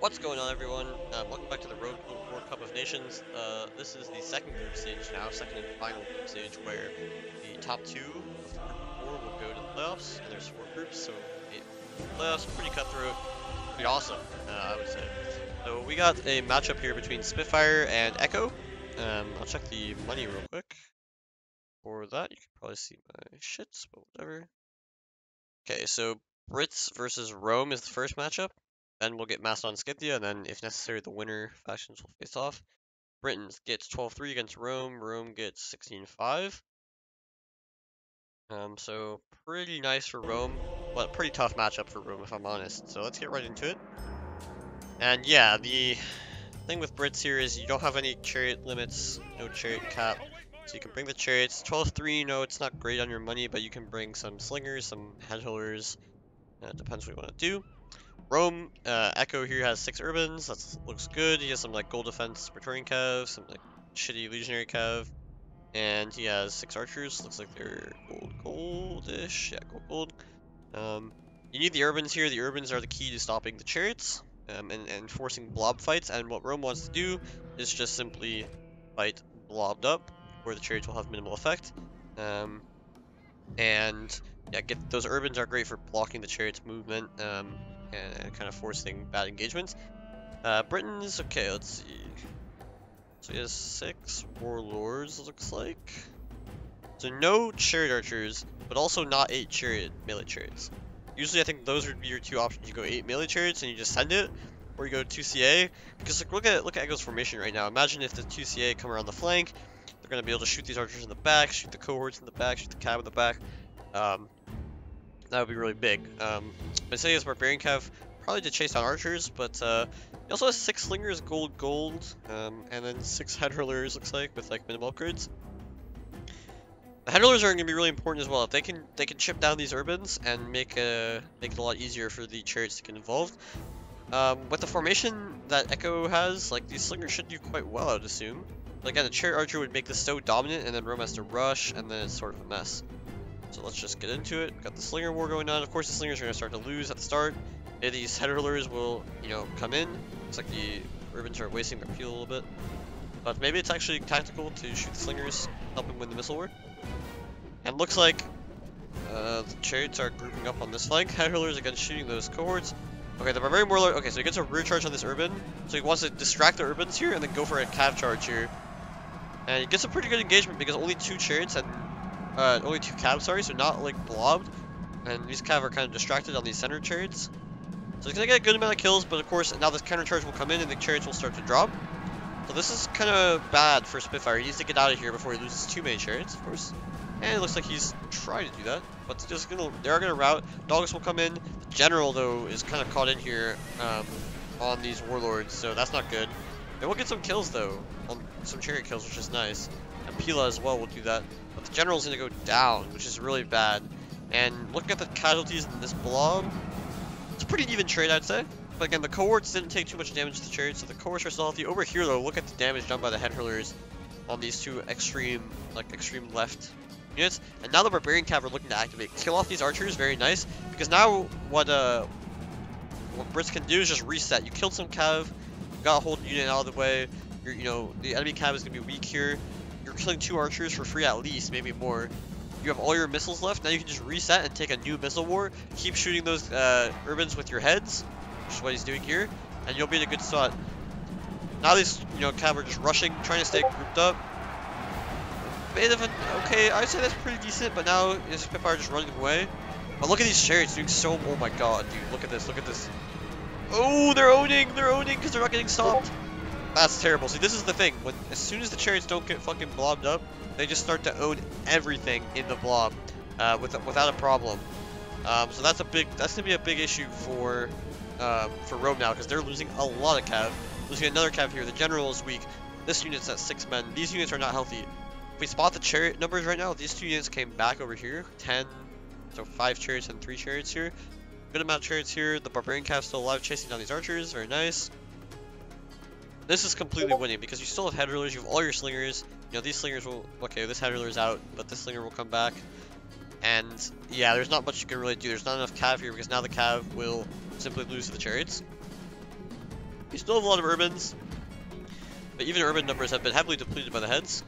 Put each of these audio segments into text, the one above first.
What's going on, everyone? Welcome back to the World Cup of Nations. This is the second group stage now, second and final group stage, where the top two of the group of four will go to the playoffs, and there's four groups, so playoffs pretty cutthroat, pretty awesome, I would say. So we got a matchup here between Spitfyr and Echo. I'll check the money real quick. For that, you can probably see my shits, but whatever. Okay, so Brits versus Rome is the first matchup. Then we'll get Macedon and Scythia, and then, if necessary, the winner factions will face off. Britain gets 12-3 against Rome. Rome gets 16-5. So pretty nice for Rome, but pretty tough matchup for Rome, if I'm honest. So let's get right into it. And yeah, the thing with Brits here is you don't have any chariot limits, no chariot cap. So you can bring the chariots. 12-3, no, it's not great on your money, but you can bring some slingers, some headhullers. Depends what you want to do. Rome, Echo here has 6 urbans, that looks good. He has some like gold defense Praetorian cav, some like shitty legionary cav, and he has 6 archers. Looks like they're goldish, yeah, gold. You need the urbans here. The urbans are the key to stopping the chariots and forcing blob fights. And what Rome wants to do is just simply fight blobbed up, where the chariots will have minimal effect. And yeah, those urbans are great for blocking the chariots' movement. And kind of forcing bad engagements. Britain's okay, let's see. So he has 6 warlords, looks like. So no chariot archers, but also not 8 chariot melee chariots. Usually I think those would be your two options. You go 8 melee chariots and you just send it, or you go 2CA. Because like, look at Echo's formation right now. Imagine if the 2CA come around the flank, they're gonna be able to shoot these archers in the back, shoot the cohorts in the back, shoot the cab in the back. That would be really big. But say he has Barbarian Cav, probably to chase down archers, but he also has 6 slingers, gold, and then 6 head hurlers, looks like, with like minimal upgrades. The head hurlers are going to be really important as well. If they can chip down these urbans and make it a lot easier for the chariots to get involved. With the formation that Echo has, like these slingers should do quite well, I would assume. But again, the chariot archer would make this so dominant, and then Rome has to rush, and then it's sort of a mess. So let's just get into it. We've got the slinger war going on. Of course, the slingers are going to start to lose at the start. Maybe these head hurlers will, come in. Looks like the urbans are wasting their fuel a little bit. But maybe it's actually tactical to shoot the slingers, help them win the missile war. And looks like the chariots are grouping up on this flank. Head hurlers against shooting those cohorts. Okay, the barbarian warlord. Okay, so he gets a rear charge on this urban. So he wants to distract the urbans here and then go for a cav charge here. And he gets a pretty good engagement because only 2 chariots and only 2 cav, sorry, so not like blobbed. And these cav are kind of distracted on these center chariots. So he's gonna get a good amount of kills, but of course now this counter charge will come in and the chariots will start to drop. So this is kind of bad for Spitfyr. He needs to get out of here before he loses 2 main chariots, of course. And it looks like he's trying to do that, but they are gonna rout. Dogs will come in. The general though is kind of caught in here on these warlords, so that's not good. They will get some kills though, on some chariot kills, which is nice. And Pila as well will do that. But the general's gonna go down, which is really bad. And looking at the casualties in this blob, it's a pretty even trade, I'd say. But again, the cohorts didn't take too much damage to the chariots, so the cohorts are still healthy. Over here though, look at the damage done by the head hurlers on these 2 extreme left units. And now the barbarian cav are looking to activate. Kill off these archers, very nice. Because now what Brits can do is just reset. You killed some cav, you got a whole unit out of the way. The enemy cav is gonna be weak here. You're killing 2 archers for free at least, maybe more. You have all your missiles left. Now you can just reset and take a new missile war. Keep shooting those urbans with your heads, which is what he's doing here, and you'll be in a good spot. Now these cav are just rushing, trying to stay grouped up. Okay, I'd say that's pretty decent, but now is Spitfyr just running away. But look at these chariots doing so. Oh my god, dude! Look at this! Oh, they're owning because they're not getting stopped. That's terrible. See, this is the thing. As soon as the chariots don't get fucking blobbed up, they just start to own everything in the blob without a problem. So that's gonna be a big issue for Rome now, because they're losing a lot of cav. Losing another cav here. The general is weak. This unit's at 6 men. These units are not healthy. If we spot the chariot numbers right now, these 2 units came back over here. 10, so 5 chariots and 3 chariots here. Good amount of chariots here. The barbarian cav still alive, chasing down these archers. Very nice. This is completely winning because you still have head hurlers. You have all your slingers. These slingers will. Okay, this head hurler's out, but this slinger will come back. And yeah, there's not much you can really do. There's not enough cav here because now the cav will simply lose to the chariots. You still have a lot of urbans, but even urban numbers have been heavily depleted by the heads,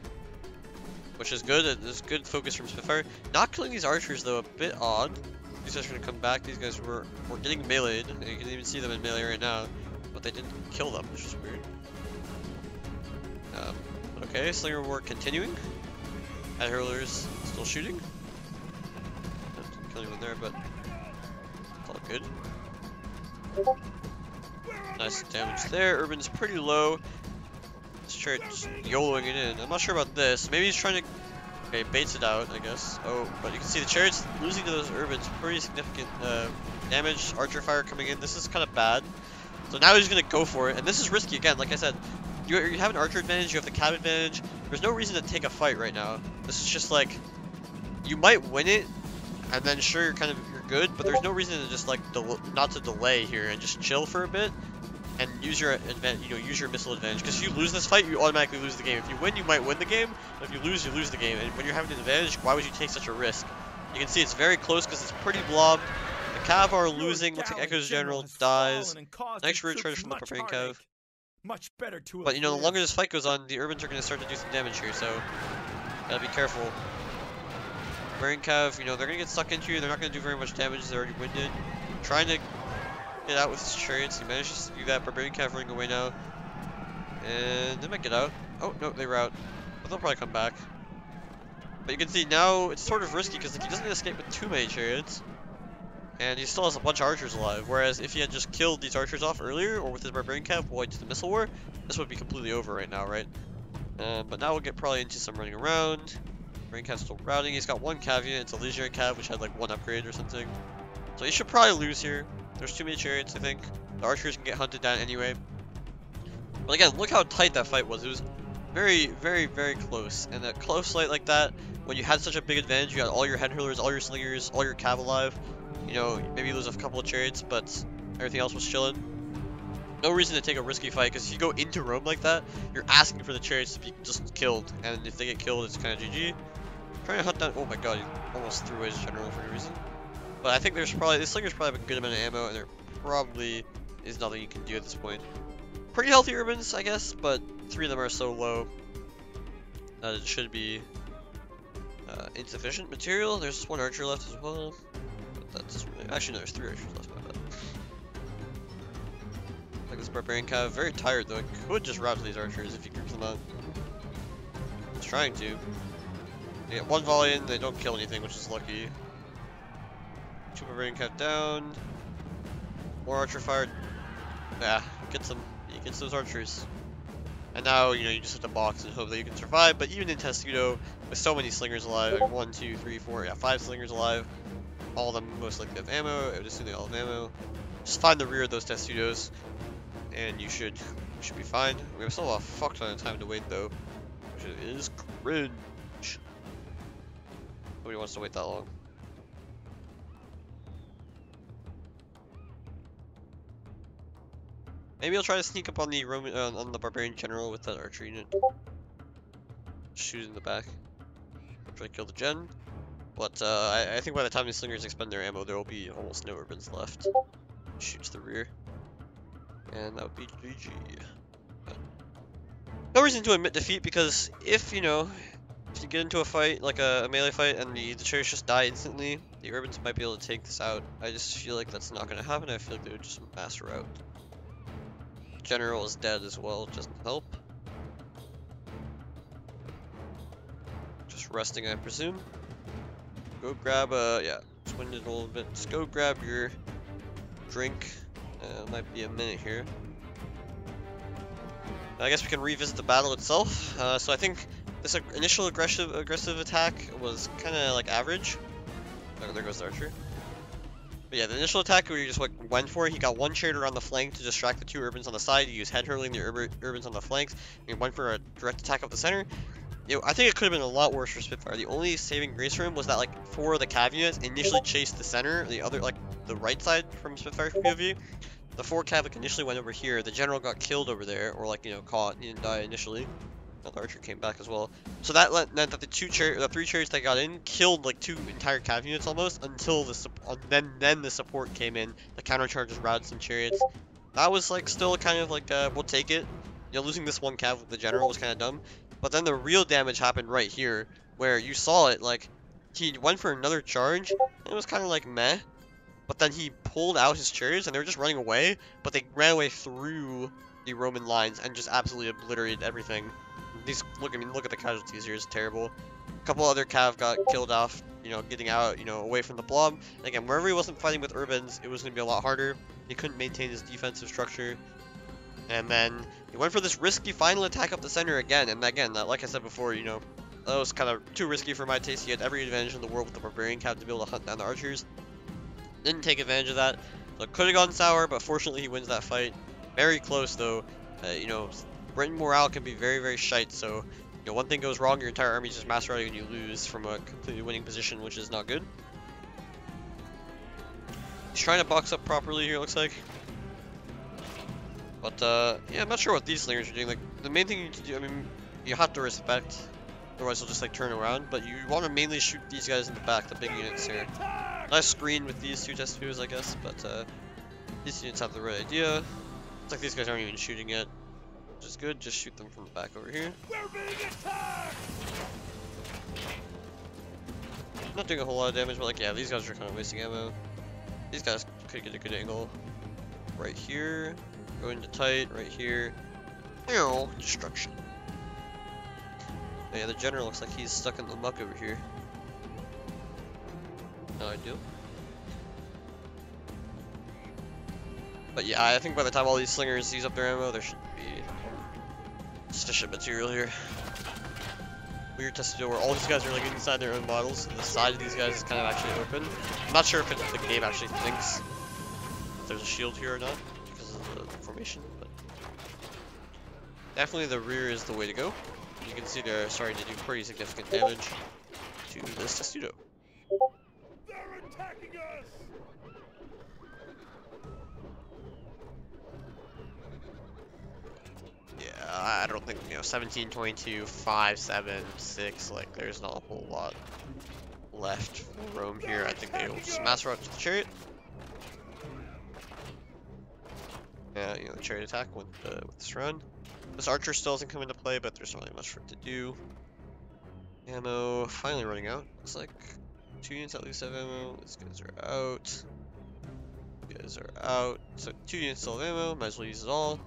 which is good. There's good focus from Spitfyr. Not killing these archers though, a bit odd. These guys are gonna come back. These guys were getting meleeed. You can even see them in melee right now, but they didn't kill them, which is weird. Okay, Slinger War continuing. Head hurlers still shooting. Didn't kill anyone there, but it's all good. Nice damage there. Urban's pretty low. This chariot's YOLOing it in. I'm not sure about this. Maybe he's trying to... Okay, baits it out, I guess. Oh, but you can see the chariot's losing to those urbans. Pretty significant damage. Archer fire coming in. This is kind of bad. So now he's going to go for it. And this is risky again. Like I said, you have an archer advantage. You have the cav advantage. There's no reason to take a fight right now. This is just like... You might win it. And then sure, you're good. But there's no reason to just like... not to delay here and just chill for a bit. And use your advantage, use your missile advantage. Because if you lose this fight, you automatically lose the game. If you win, you might win the game. But if you lose the game. And when you're having an advantage, why would you take such a risk? You can see it's very close because it's pretty blobbed. The cav are losing. Looks like Echo's General dies. Nice rear charge from the Barbarian cav. But the longer this fight goes on, the urbans are going to start to do some damage here. So gotta be careful. Barbarian cav, they're going to get stuck into you. They're not going to do very much damage. They're already winded. Trying to get out with his chariots. He manages to do that. Barbarian cav running away now. And they might get out. Oh, no, they rout. But they'll probably come back. But you can see now it's sort of risky because he doesn't escape with too many chariots. And he still has a bunch of archers alive. Whereas if he had just killed these archers off earlier, or with his Barbarian cav while he did the missile war, this would be completely over right now, right? But now we'll get probably into some running around. Barbarian cav's still routing. He's got one cav unit. It's a legionary cav, which had like one upgrade or something. So he should probably lose here. There's too many chariots, I think. The archers can get hunted down anyway. But again, look how tight that fight was. It was very, very, very close. And a close fight like that, when you had such a big advantage, you had all your head hurlers, all your slingers, all your cav alive. Maybe you lose a couple of chariots, but everything else was chilling. No reason to take a risky fight, because if you go into Rome like that, you're asking for the chariots to be just killed. And if they get killed, it's kind of GG. Trying to hunt down... Oh my god, he almost threw away his general for no reason. But I think this slinger's probably have a good amount of ammo, and there probably is nothing you can do at this point. Pretty healthy urbans, I guess, but 3 of them are so low that it should be insufficient material. There's just 1 archer left as well. But that's really... Actually, no, there's 3 archers left, my bad. Like this Barbarian cav, very tired though. I could just route to these archers if you group them out. It's trying to. They get 1 volley in, they don't kill anything, which is lucky. 2 Barbarian cav down. More archer fire. Yeah, he gets those archers. And now, you just have to box and hope that you can survive. But even in Testudo, with so many slingers alive, like 1, 2, 3, 4, yeah, 5 slingers alive. All of them most likely have ammo. I would assume they all have ammo. Just find the rear of those Testudos, and you should be fine. We have still a fuck ton of time to wait though, which is cringe. Nobody wants to wait that long. Maybe I'll try to sneak up on the Roman, on the Barbarian General with that archer unit. Shoot in the back. I'll try to kill the gen. But I think by the time these slingers expend their ammo, there will be almost no urbans left. Shoots the rear. And that would be GG. But no reason to admit defeat, because if you get into a fight, like a melee fight, and the chariots just die instantly, the urbans might be able to take this out. I just feel like that's not going to happen. I feel like they would just mass rout. General is dead as well, doesn't help. Just resting, I presume. Go grab yeah, just winded a little bit. Just go grab your drink. Might be a minute here. I guess we can revisit the battle itself. So I think this initial aggressive attack was kind of like average. Oh, there goes the archer. But yeah, the initial attack we just went for it. He got 1 chariot around the flank to distract the 2 urbans on the side. He used head hurling the urbans on the flanks. He went for a direct attack up the center. I think it could have been a lot worse for Spitfyr. The only saving grace for him was that 4 of the cav units initially chased the center, the other the right side from Spitfyr's POV. The 4 cav initially went over here. The general got killed over there, or caught. He didn't die initially. The archer came back as well. So that meant that the 3 chariots that got in killed 2 entire cav units almost until then the support came in. The countercharges routed some chariots, that was like still kind of like we'll take it. You know, losing this one cav with the general was kind of dumb. But then the real damage happened right here, where you saw it. Like he went for another charge, and it was kind of like meh. But then he pulled out his chariots, and they were just running away. But they ran away through the Roman lines and just absolutely obliterated everything. These look, I mean, look at the casualties here. It's terrible. A couple other cav got killed off, you know, getting out, you know, away from the blob. And again, wherever he wasn't fighting with urbans, it was going to be a lot harder. He couldn't maintain his defensive structure. And then he went for this risky final attack up the center again. And again, like I said before, you know, that was kind of too risky for my taste. He had every advantage in the world with the barbarian cav to be able to hunt down the archers. Didn't take advantage of that. So it could have gone sour, but fortunately he wins that fight. Very close though. You know, Britain morale can be very, very shite. So, you know, one thing goes wrong, your entire army just mass routing and you lose from a completely winning position, which is not good. He's trying to box up properly here, looks like. But, yeah, I'm not sure what these slingers are doing. Like, the main thing you need to do, I mean, you have to respect, otherwise they'll just, like, turn around. But you want to mainly shoot these guys in the back, the big units here. Nice screen with these two test views, I guess, but, these units have the right idea. Looks like these guys aren't even shooting yet, which is good. Just shoot them from the back over here. We're being attacked! Not doing a whole lot of damage, but, like, yeah, these guys are kind of wasting ammo. These guys could get a good angle. Right here. Go into tight, right here. Ew, destruction. Oh, yeah, the general looks like he's stuck in the muck over here. No ideal. But yeah, I think by the time all these slingers use up their ammo, there should be sufficient material here. Weird test to do where all these guys are like inside their own bottles, and the side of these guys is kind of actually open. I'm not sure if the game actually thinks if there's a shield here or not, because of the formation, but definitely the rear is the way to go. You can see they're starting to do pretty significant damage to this testudo. They're attacking us! Yeah, I don't think, you know, 17, 22, 5, 7, 6, like, there's not a whole lot left for Rome here. I think they'll just mass route to the chariot. Yeah, you know, chariot attack with this run. This archer still doesn't come into play, but there's not really much for it to do. Ammo finally running out. Looks like 2 units at least have ammo. These guys are out. These guys are out. So 2 units still have ammo. Might as well use it all.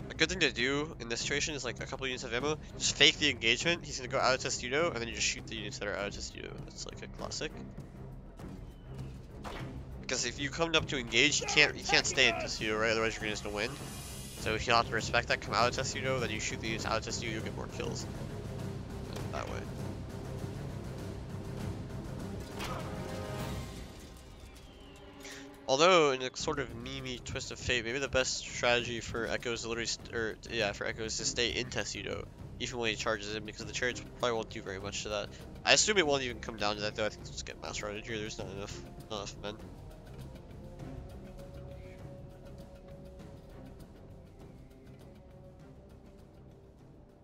A good thing to do in this situation is like a couple units of ammo. Just fake the engagement. He's gonna go out of testudo, and then you just shoot the units that are out of testudo. That's like a classic. Because if you come up to engage, you can't stay in testudo, right? Otherwise you're just gonna win. So if you have to respect that, come out of testudo, then you shoot the units out of testudo, you'll get more kills. That way. Although, in a sort of memey twist of fate, maybe the best strategy for Echoes to literally, for Echoes to stay in testudo, even when he charges in, because the chariots probably won't do very much to that. I assume it won't even come down to that, though. I think they'll just get mass routed here. There's not enough men.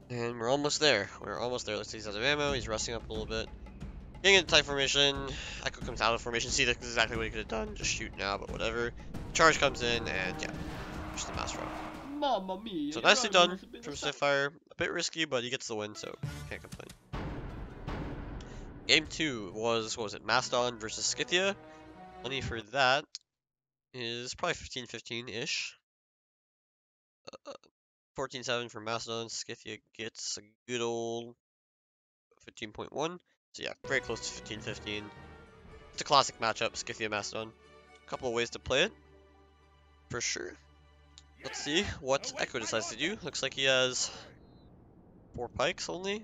And we're almost there. We're almost there. Let's see, he's out of ammo. He's resting up a little bit. Getting into tight formation. Echo comes out of formation. See, that's exactly what he could have done. Just shoot now, but whatever. Charge comes in, and yeah, just a mass route. Mamma mia! So nicely done from Spitfyr. A bit risky, but he gets the win, so can't complain. Game 2 was, what was it, Mastodon versus Scythia. Money for that is probably 15-15-ish. 14-7 for Mastodon. Scythia gets a good old 15.1. So yeah, very close to 15-15. It's a classic matchup, Scythia Mastodon. A couple of ways to play it, for sure. Let's see what Echo decides to do. Looks like he has 4 pikes only.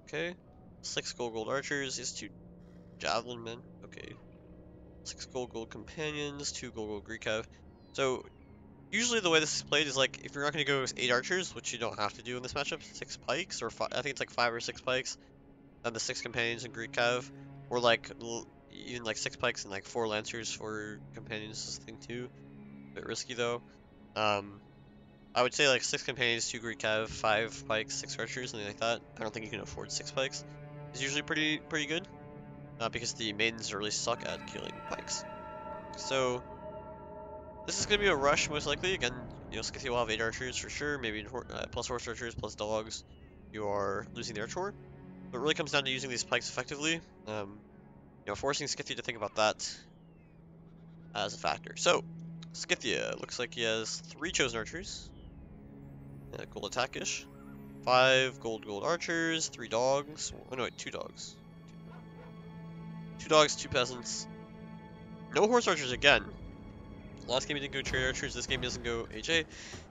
Okay. 6 gold archers. He has 2 javelin men. Okay. 6 gold companions. 2 gold Greek cav. So usually the way this is played is like if you're not going to go with 8 archers, which you don't have to do in this matchup, 6 pikes or 5, I think it's like 5 or 6 pikes, and the 6 companions and Greek cav, or like even like 6 pikes and like 4 lancers for companions is the thing too. A bit risky though. I would say like 6 companions, 2 Greek cav, 5 pikes, 6 archers, something like that. I don't think you can afford 6 pikes. It's usually pretty good, because the maidens really suck at killing pikes. So This is going to be a rush, most likely. Again, you know, Scythia will have 8 archers for sure, maybe plus horse archers, plus dogs. You are losing the archer war. But it really comes down to using these pikes effectively. You know, forcing Scythia to think about that as a factor. So, Scythia looks like he has 3 chosen archers. Gold attack-ish. 5 gold archers, 3 dogs. Oh no, wait, 2 dogs. 2 dogs, 2 peasants. No horse archers again. Last game he didn't go trade archers, this game he doesn't go HA.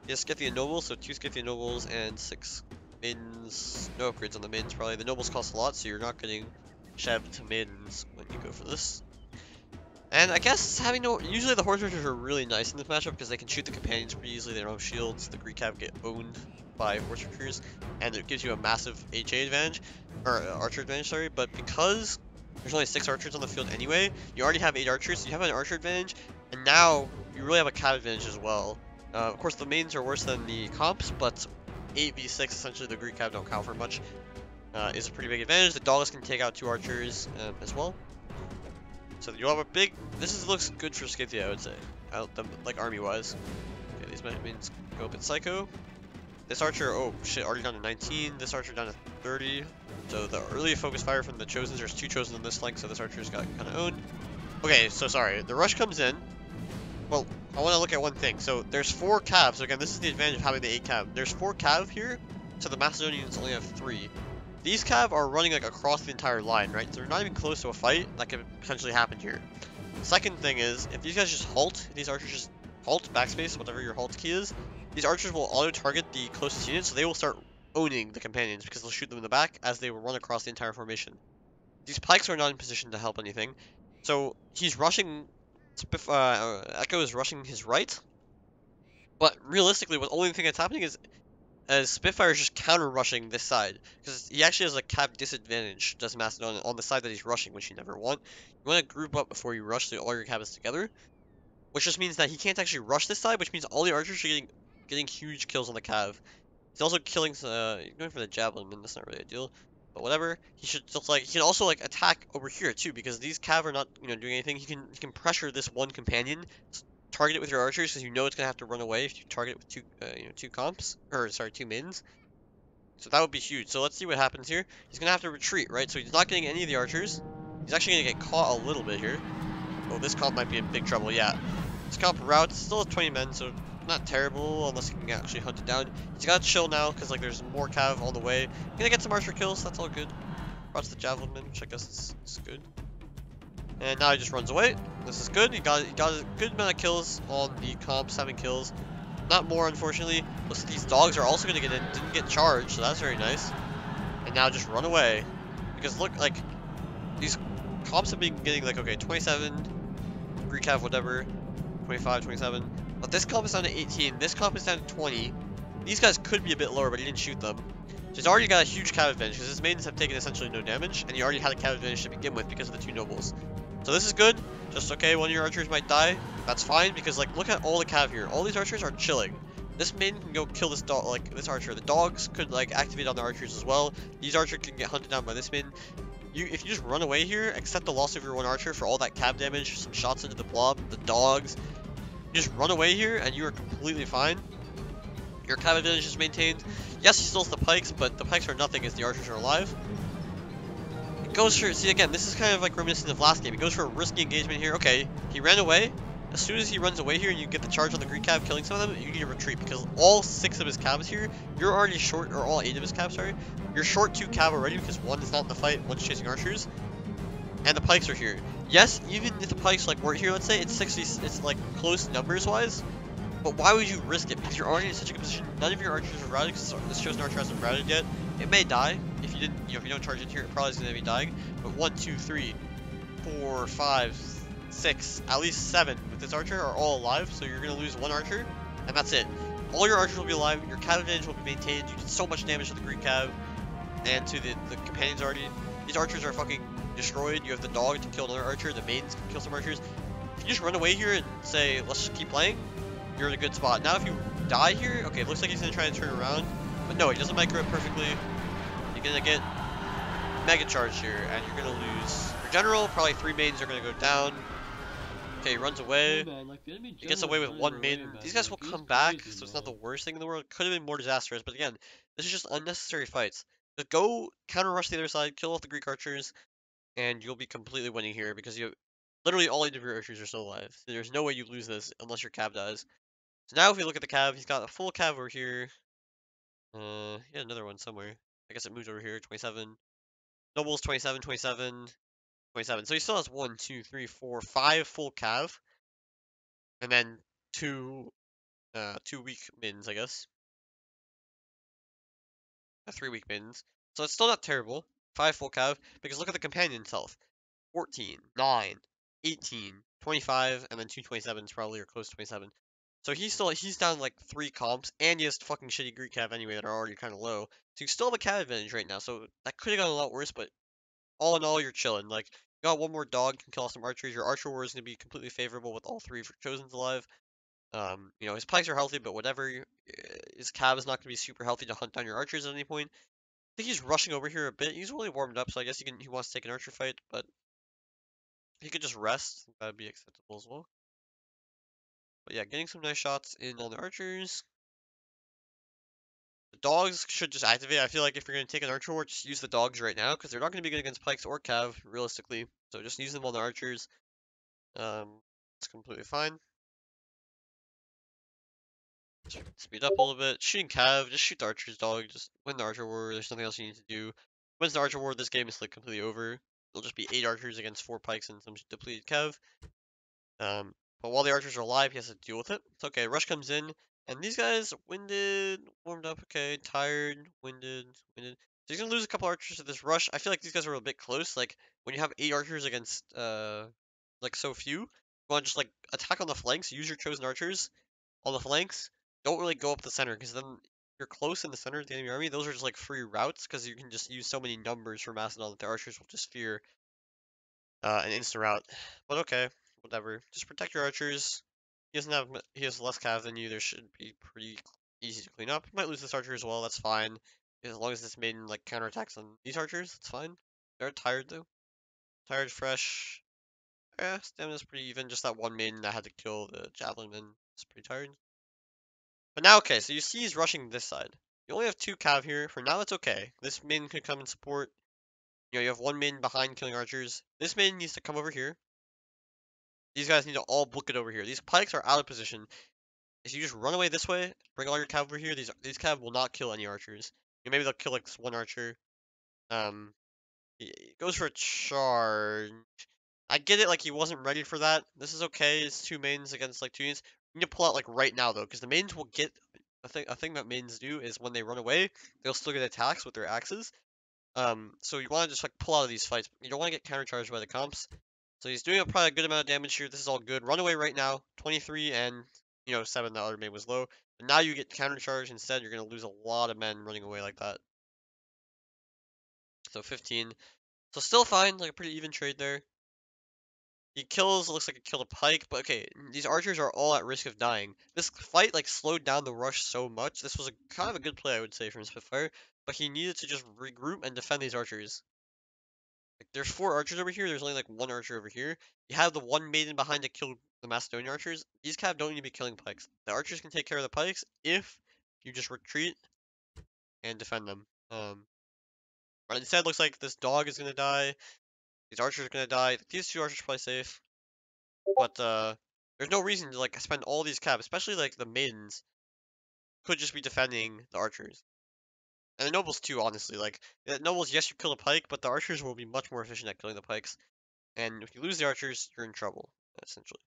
He has Scythian nobles, so 2 Scythian nobles and 6 maidens. No upgrades on the maidens probably. The nobles cost a lot, so you're not getting Sheb to maidens when you go for this. And I guess having no... Usually the horse archers are really nice in this matchup because they can shoot the companions pretty easily, they don't have shields. The Greek Cav get owned by horse archers, and it gives you a massive HA advantage, or archer advantage, sorry, but because there's only 6 archers on the field anyway, you already have 8 archers, so you have an archer advantage, and now you really have a Cav advantage as well. Of course the mains are worse than the comps, but 8v6, essentially the Greek Cav don't count for much, is a pretty big advantage. The dogs can take out 2 archers as well. So you'll have a big... This looks good for Scythia, I would say, like army-wise. Okay, these mains go a bit psycho. This archer, oh shit, already down to 19. This archer down to 30. So the early focus fire from the Chosens, there's 2 Chosen on this flank, so this archer's got kind of owned. Okay, so sorry, the rush comes in. Well, I want to look at one thing. So there's 4 Cav, so again, this is the advantage of having the 8 Cav. There's 4 Cav here, so the Macedonians only have 3. These Cav are running like across the entire line, right? So they're not even close to a fight that could potentially happen here. Second thing is, if these guys just halt, if these archers just halt, backspace, whatever your halt key is, these archers will auto-target the closest unit, so they will start owning the companions because they'll shoot them in the back as they will run across the entire formation. These pikes are not in position to help anything, so he's rushing. Echo is rushing his right, but realistically, the only thing that's happening is Spitfyr is just counter-rushing this side, because he actually has a Cav disadvantage, does Macedon, on the side that he's rushing, which you never want. You want to group up before you rush, so all your Cav is together, which just means that he can't actually rush this side, which means all the archers are getting huge kills on the Cav. He's also killing, going for the javelin, and that's not really ideal, but whatever. He should just he can also attack over here too, because these Cav are not, doing anything. He can pressure this one companion, target it with your archers, because you know it's gonna have to run away if you target it with 2 comps, or sorry, 2 maidens. So that would be huge. So let's see what happens here. He's gonna have to retreat, right? So he's not getting any of the archers. He's actually gonna get caught a little bit here. Oh, this comp might be in big trouble. Yeah, this comp routes still has 20 men, so not terrible unless he can actually hunt it down. He's gotta chill now because there's more Cav all the way. Gonna get some archer kills. That's all good. Routes the javelin, which I guess is good. And now he just runs away. This is good. He got a good amount of kills on the comp, 7 kills. Not more, unfortunately. Looks like these dogs are also going to get in. Didn't get charged, so that's very nice. And now just run away. Because look, these comps have been getting, okay, 27, Greek Cav, whatever, 25, 27. But this comp is down to 18. This comp is down to 20. These guys could be a bit lower, but he didn't shoot them. So he's already got a huge Cav advantage, because his maidens have taken essentially no damage, and he already had a Cav advantage to begin with because of the 2 nobles. So this is good. Just okay, one of your archers might die. That's fine, because look at all the Cav here. All these archers are chilling. This maiden can go kill this dog, this archer. The dogs could activate on the archers as well. These archers can get hunted down by this maiden. If you just run away here, accept the loss of your 1 archer for all that Cav damage, some shots into the blob, the dogs. You just run away here, and you are completely fine. Your Cav advantage is maintained. Yes, he steals the pikes, but the pikes are nothing as the archers are alive. It goes for, see again, this is kind of reminiscent of last game. He goes for a risky engagement here. Okay, he ran away. As soon as he runs away here and you get the charge on the Greek Cav killing some of them, you need to retreat because all 6 of his Cavs here, you're already short, or all 8 of his Cavs, sorry. You're short 2 Cav already because 1 is not in the fight, 1's chasing archers. And the pikes are here. Yes, even if the pikes weren't here, let's say, it's 60, it's close numbers wise. But why would you risk it? Because you're already in such a good position. None of your archers are routed, because this chosen archer hasn't routed yet. It may die. If you didn't, if you don't charge it here, it probably is going to be dying. But 1, 2, 3, 4, 5, 6, at least 7 with this archer are all alive. So you're going to lose 1 archer, and that's it. All your archers will be alive. Your Cav advantage will be maintained. You did so much damage to the Greek Cav and to the companions already. These archers are fucking destroyed. You have the dog to kill another archer. The maidens can kill some archers. If you just run away here and say, let's just keep playing, you're in a good spot. Now if you die here, okay, it looks like he's gonna try to turn around, but no, he doesn't micro it perfectly. You're gonna get mega charged here, and you're gonna lose your general. Probably 3 maidens are gonna go down. Okay, he runs Hey away. man, like the enemy He gets general away is with running one away, maiden. man. These guys will Like it's come back, crazy, so it's not the man. worst thing in the world. Could have been more disastrous, but again, this is just unnecessary fights. Just go counter rush the other side, kill off the Greek archers, and you'll be completely winning here because you literally all 8 of your archers are still alive. So there's no way you lose this unless your cav dies. So now if we look at the cav, he's got a full cav over here. He had another one somewhere. I guess it moves over here. 27. Nobles 27, 27, 27. So he still has 1, 2, 3, 4, 5 full cav, and then two weak mins, I guess. 3 weak mins. So it's still not terrible. 5 full cav, because look at the companion health. 14, 9, 18, 25, and then 227s probably, or close to 27. So he's down like 3 comps, and he has fucking shitty Greek cav anyway that are already kind of low. So you still have a cav advantage right now, so that could have gone a lot worse, but all in all, you're chilling. Like, you got one more dog, can kill off some archers. Your archer war is going to be completely favorable with all 3 of your chosens alive. His pikes are healthy, but whatever. His cav is not going to be super healthy to hunt down your archers at any point. I think he's rushing over here a bit. He's really warmed up, so I guess he wants to take an archer fight, but he could just rest. That'd be acceptable as well. But yeah, getting some nice shots in on the archers. The dogs should just activate. I feel like if you're going to take an archer war, just use the dogs right now, because they're not going to be good against pikes or cav, realistically. So just use them on the archers. It's completely fine. Speed up a little bit. Shooting cav, just shoot the archer's dog. Just win the archer war. There's nothing else you need to do. Wins the archer war, this game is like completely over. It'll just be 8 archers against 4 pikes and some depleted cav. But while the archers are alive, he has to deal with it. It's okay. Rush comes in, and these guys winded, warmed up. Okay, tired, winded, winded. So he's gonna lose a couple archers to this rush. I feel like these guys are a bit close. Like when you have 8 archers against like so few, you want to just like attack on the flanks. Use your chosen archers on the flanks. Don't really go up the center because then you're close in the center of the enemy army. Those are just like free routes because you can just use so many numbers for Macedon that the archers will just fear an instant route. But okay, whatever. Just protect your archers. He has less cav than you. There should be pretty easy to clean up. You might lose this archer as well. That's fine. As long as this maiden like counterattacks on these archers, it's fine. They're tired though. Tired, fresh. Yeah, stamina's pretty even. Just that one maiden that had to kill the javelin man is pretty tired. But now, okay, so you see he's rushing this side. You only have 2 cav here. For now, it's okay. This maiden could come and support. You have 1 maiden behind killing archers. This maiden needs to come over here. These guys need to all book it over here. These pikes are out of position. If you just run away this way, bring all your cav over here, these cav will not kill any archers. Maybe they'll kill like this one archer. He goes for a charge. I get it, like he wasn't ready for that. This is okay. It's 2 mains against like 2 units. You need to pull out like right now though, because the mains will get a thing that mains do is when they run away, they'll still get attacks with their axes. So you want to just like pull out of these fights. You don't want to get countercharged by the comps. So he's doing probably a good amount of damage here. This is all good. Run away right now. 23 and 7. The other main was low. But now you get countercharged instead. You're gonna lose a lot of men running away like that. So 15. So still fine. Like a pretty even trade there. He kills, looks like he killed a pike, but okay, these archers are all at risk of dying. This fight like slowed down the rush so much. This was a kind of a good play, I would say, from Spitfyr, but he needed to just regroup and defend these archers. Like, there's 4 archers over here. There's only like 1 archer over here. You have the 1 maiden behind to kill the Macedonian archers. These cav don't need to be killing pikes. The archers can take care of the pikes if you just retreat and defend them. But instead, looks like this dog is gonna die. These archers are gonna die. These 2 archers are probably safe. But there's no reason to like spend all these cav, especially like the maidens could just be defending the archers. And the nobles too, honestly. Like the nobles, yes, you kill the pike, but the archers will be much more efficient at killing the pikes. And if you lose the archers, you're in trouble, essentially.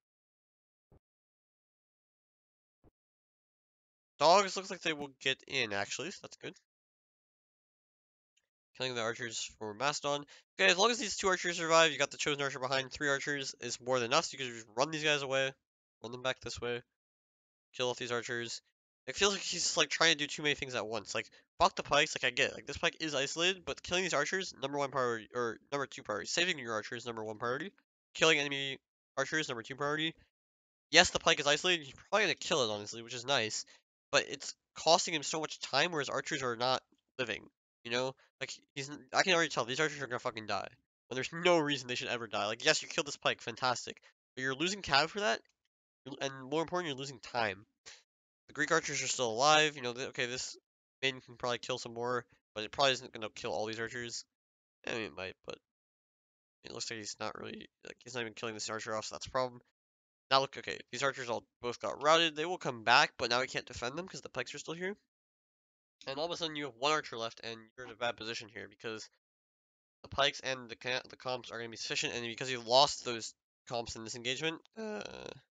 Dogs looks like they will get in, actually, so that's good. Killing the archers for Mastodon. Okay, as long as these 2 archers survive, you got the chosen archer behind. 3 archers is more than enough, so you can just run these guys away. Run them back this way. Kill off these archers. It feels like he's like trying to do too many things at once. Like, fuck the pikes, like I get it. Like this pike is isolated, but killing these archers, number 1 priority, or number 2 priority. Saving your archers, number 1 priority. Killing enemy archers, number 2 priority. Yes, the pike is isolated. He's probably gonna kill it, honestly, which is nice. But it's costing him so much time, whereas archers are not living. You know, like I can already tell these archers are gonna fucking die. When there's no reason they should ever die. Like, yes, you killed this pike, fantastic. But you're losing cav for that, and more important, you're losing time. The Greek archers are still alive. You know, okay, this maiden can probably kill some more, but it probably isn't gonna kill all these archers. I mean, it might, but it looks like he's not really like he's not even killing this archer off, so that's a problem. Now look, okay, these archers all both got routed. They will come back, but now we can't defend them because the pikes are still here. And all of a sudden you have one archer left, and you're in a bad position here because the pikes and the comps are going to be sufficient, and because you lost those comps in this engagement,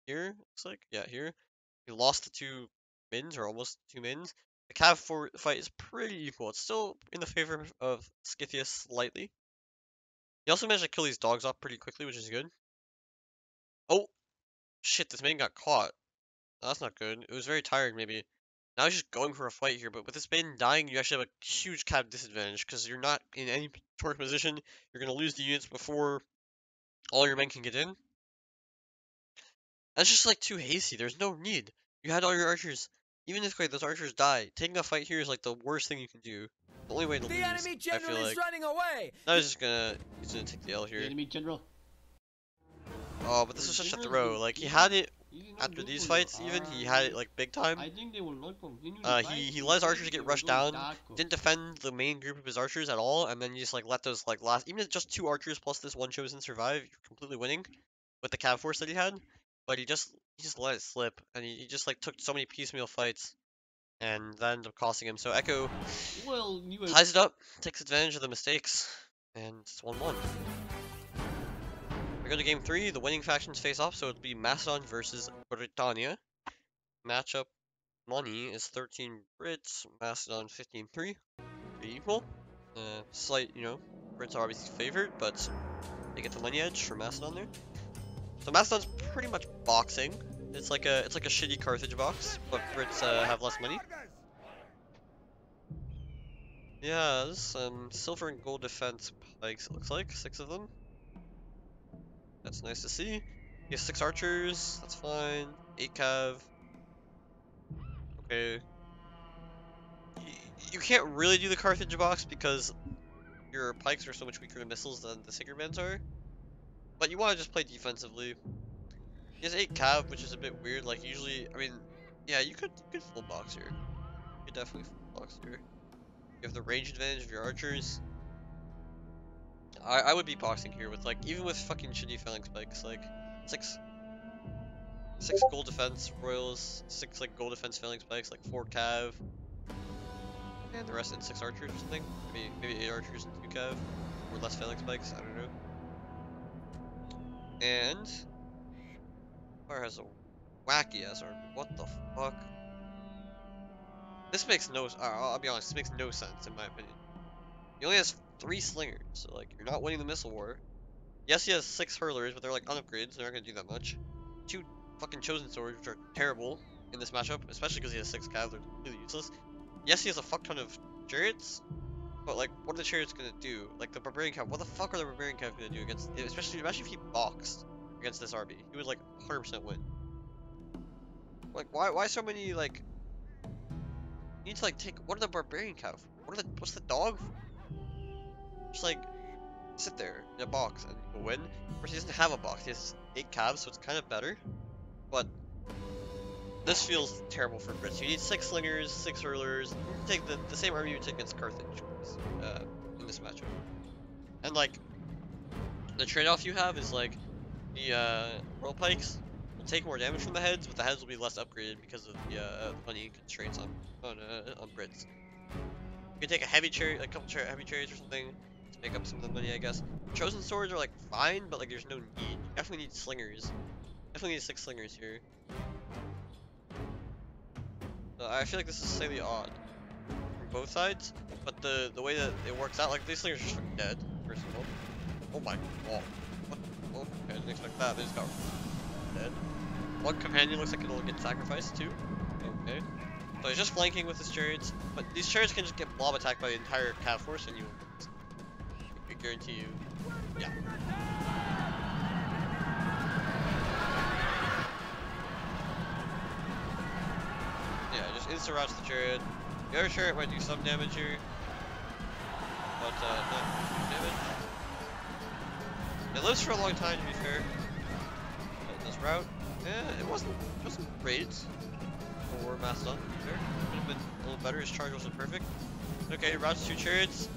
here looks like, yeah, here you lost the two mins or almost two mins. The cav fight is pretty equal. It's still in the favor of Scythius slightly. He also managed to kill these dogs off pretty quickly, which is good. Oh shit! This maiden got caught. Oh, that's not good. It was very tired, maybe. Now he's just going for a fight here, but with this maiden dying, you actually have a huge cav disadvantage because you're not in any torque position. You're going to lose the units before all your men can get in. That's just like too hasty. There's no need. You had all your archers. Even if those archers die, taking a fight here is like the worst thing you can do. The only way to lose, enemy I general feel is like. running away. Now he's gonna take the L here. The enemy general. Oh, but this was such a throw. Like he had it after these fights. Even he had it like big time. I think they will not continue. He let his archers get rushed down. Didn't defend the main group of his archers at all, and then you just like let those like last. Even if just two archers plus this one chosen survive, you're completely winning with the cav force that he had. But he just let it slip, and he just like took so many piecemeal fights, and that ended up costing him. So Echo ties it up, takes advantage of the mistakes, and it's 1-1. We go to game 3. The winning factions face off, so it'll be Macedon versus Britannia. Matchup money is 13 Brits, Macedon 15-3. Pretty equal. Slight, you know, Brits are obviously favored, but they get the money edge for Macedon there. So Macedon's pretty much boxing. It's like a shitty Carthage box, but Brits have less money. Yeah, there's silver and gold defense pikes, it looks like. 6 of them. That's nice to see. He has 6 archers, that's fine. 8 cav. Okay. You can't really do the Carthage box because your pikes are so much weaker to missiles than the Sacred Bands are. But you want to just play defensively. He has 8 cav, which is a bit weird. Like usually, I mean, yeah, you could full box here. You could definitely full box here. You have the range advantage of your archers. I would be boxing here with like even with fucking shitty phalanx spikes, like 6 gold defense royals, 6 like gold defense phalanx spikes, like 4 cav, and the rest in 6 archers or something. Maybe 8 archers and 2 cav, or less phalanx spikes. I don't know. And Spitfyr has a wacky ass army. What the fuck? This makes no. I'll be honest. This makes no sense in my opinion. He only has 3 slingers, so like you're not winning the missile war. Yes, he has 6 hurlers, but they're like unupgrades. So they're not gonna do that much. 2 fucking chosen swords, which are terrible in this matchup, especially because he has 6 cav. They're completely useless. Yes, he has a fuck ton of chariots, but like, what are the chariots gonna do? Like the barbarian cav. What the fuck are the barbarian cav gonna do against? Especially if he boxed against this RB, he would like 100% win. Like, why so many like? You need to like take. What are the barbarian cav? What's the dog? Just like sit there in a box and you'll win. Of course, he doesn't have a box. He has 8 calves, so it's kind of better. But this feels terrible for Brits. You need 6 slingers, 6 hurlers. You take the same army you take against Carthage in this matchup. And like the trade-off you have is like the royal pikes will take more damage from the heads, but the heads will be less upgraded because of the money constraints on Brits. You can take a heavy chariot, like a couple heavy chariots or something. Make up some of the money, I guess. Chosen swords are like fine, but like there's no need. You definitely need slingers. Definitely need 6 slingers here. I feel like this is slightly odd from both sides, but the way that it works out, like these slingers are just fucking dead. First of all, oh my god, what? Oh, okay, I didn't expect that. They just got dead. One companion looks like it'll get sacrificed too. Okay. So he's just flanking with his chariots, but these chariots can just get blob attacked by the entire cav force, and you. I guarantee you. Yeah. Yeah, just insta-routes the chariot. The other chariot might do some damage here. But, not damage. It lives for a long time, to be fair. this route. It wasn't great for Mastodon. There could have been a little better. His charge wasn't perfect. Okay, he routes 2 chariots.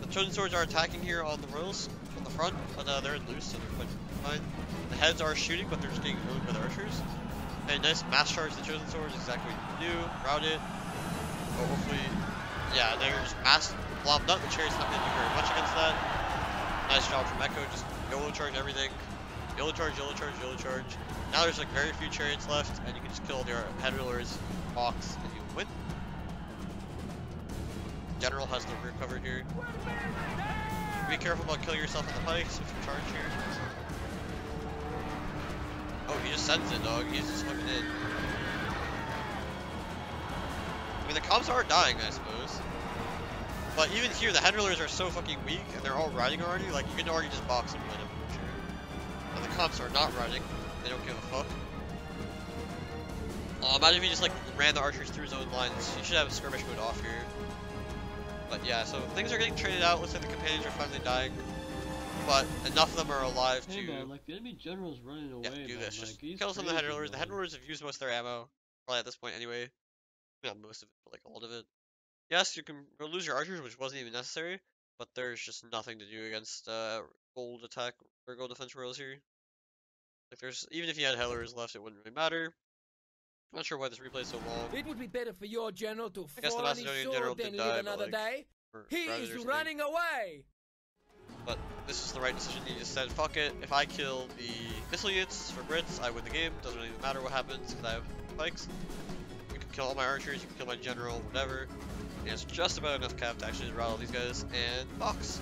The Chosen Swords are attacking here on the Royals from the front, but they're loose, so they're quite fine. The heads are shooting, but they're just getting owned by the archers. And nice mass charge the Chosen Swords, exactly what you do. Route it. But hopefully, yeah, they're just mass blobbed up. The chariots not going to do very much against that. Nice job from Echo, just YOLO charge everything. YOLO charge, YOLO charge, YOLO charge. Now there's like very few chariots left, and you can just kill their head rollers, box, and you win. General has the rear covered here. Be careful about killing yourself on the pikes if you charge here. Oh, he just sends it, dog. He's just hooking in. I mean, the comps are dying, I suppose. But even here, the head rollers are so fucking weak, and they're all riding already. Like, you can already just box and win them, for sure. And the comps are not riding. They don't give a fuck. Imagine if he just, like, ran the archers through his own lines. You should have skirmish mode off here. But yeah, so things are getting traded out. Looks like the companions are finally dying. But enough of them are alive to... Hey man, like the enemy general's running away, yeah, do man. this. Just Like, kill some of the head rollers. The man. head rollers have used most of their ammo. Probably at this point anyway. Not most of it, but like all of it. Yes, you can lose your archers, which wasn't even necessary. But there's just nothing to do against gold attack or gold defense royals here. Like there's... even if you had head rollers left, it wouldn't really matter. I'm not sure why this replay is so long. It would be better for your general to I guess the fall on his Macedonian general sword did than die, live but, another like, day. or He routed or is something. running away. But this is the right decision. He just said, fuck it. If I kill the missile units for Brits, I win the game. Doesn't really matter what happens because I have spikes. You can kill all my archers, you can kill my general, whatever. And it's just about enough cap to actually route all these guys and box.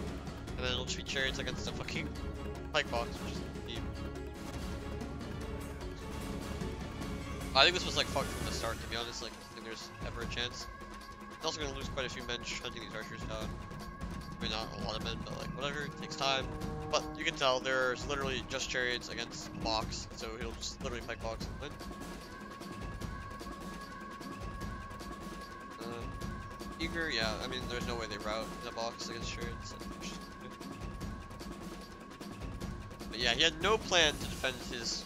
And then it'll just be chariots against a fucking pike box, which is deep. I think this was like fucked from the start, to be honest. Like, I don't think there's ever a chance. He's also gonna lose quite a few men just hunting these archers down. I mean, not a lot of men, but like, whatever, it takes time. But you can tell there's literally just chariots against box, so he'll just literally pike box and win. Eager, yeah, I mean, there's no way they route in a box against chariots. So but yeah, he had no plan to defend his...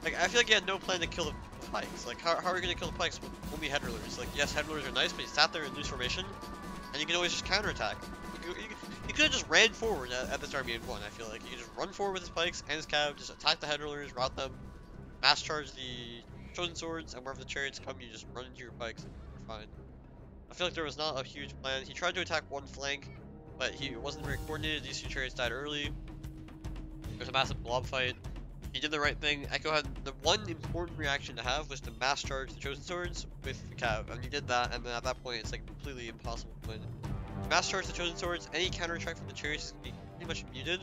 like, I feel like he had no plan to kill the pikes. Like, how are we gonna kill the pikes with only head rollers? Like, yes, head rollers are nice, but he sat there in loose formation, and you can always just counterattack. You could have just ran forward at this army and won, I feel like. You could just run forward with his pikes and his cav, just attack the head rollers, route them, mass charge the chosen swords, and wherever the chariots come, you just run into your pikes and you're fine. I feel like there was not a huge plan. He tried to attack one flank, but he wasn't very coordinated. These two chariots died early. There's a massive blob fight. He did the right thing. Echo had the one important reaction to have was to mass charge the chosen swords with the cav, and he did that, and then at that point it's like completely impossible to win. Mass charge the chosen swords, any counter attack from the chariots is going to be pretty much muted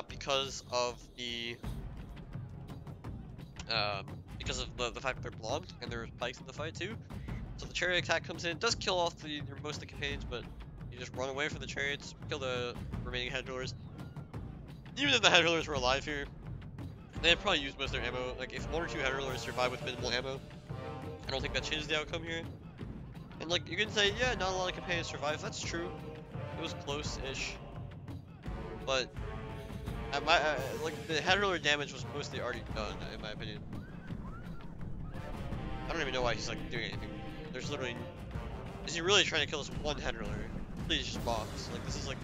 because of the fact that they're blobbed and there's pikes in the fight too. So the chariot attack comes in, does kill off most of the companions, but you just run away from the chariots, kill the remaining head rollers. Even if the head rollers were alive here, they had probably used most of their ammo. Like if one or two head rollers survive with minimal ammo, I don't think that changes the outcome here. And like you can say, yeah, not a lot of companions survive. That's true. It was close-ish, but like the head roller damage was mostly already done, in my opinion. I don't even know why he's like doing anything. There's literally, is he really trying to kill this one head roller? Please just box. Like this is like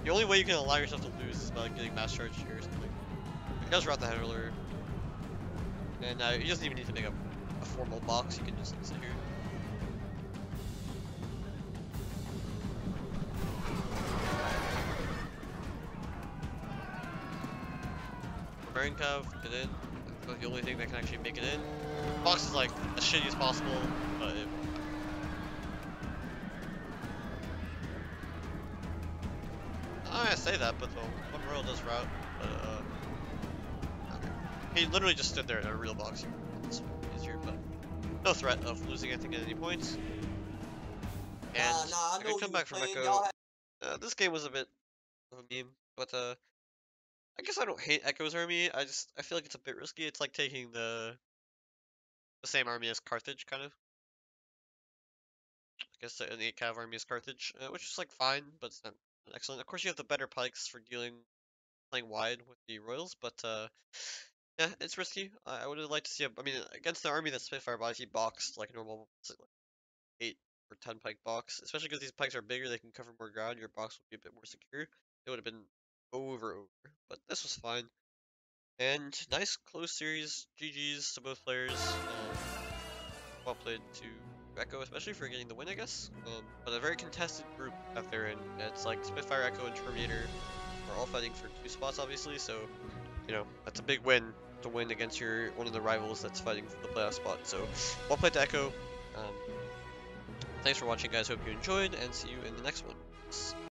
the only way you can allow yourself to lose is by like, getting mass charged here or something. He does route the head roller, and he doesn't even need to make a formal box. He can just like, sit here. Barbarian Cav, get in. That's the only thing that can actually make it in. Box is like as shitty as possible, but I say that, but the one royal does route. But okay. He literally just stood there in a real box. It's easier, but no threat of losing anything at any point. And I can come back from Echo. This game was a bit of a meme, but I guess I don't hate Echo's army. I feel like it's a bit risky. It's like taking the same army as Carthage, kind of. I guess an 8 cav army is Carthage, which is like fine, but it's not excellent. Of course, you have the better pikes for playing wide with the royals, but Yeah, it's risky. I would have liked to see I mean, against the army that Spitfire bought, he boxed like a normal 8 or 10 pike box. Especially because these pikes are bigger, they can cover more ground. Your box would be a bit more secure. It would have been over. But this was fine. And nice close series. GG's to both players. Well played to Echo, especially for getting the win, I guess. But a very contested group that they're in. It's like Spitfire, Echo, and Terminator are all fighting for 2 spots, obviously. So, you know, that's a big win to win against one of the rivals that's fighting for the playoff spot. So, well played to Echo. Thanks for watching, guys. Hope you enjoyed, and see you in the next one.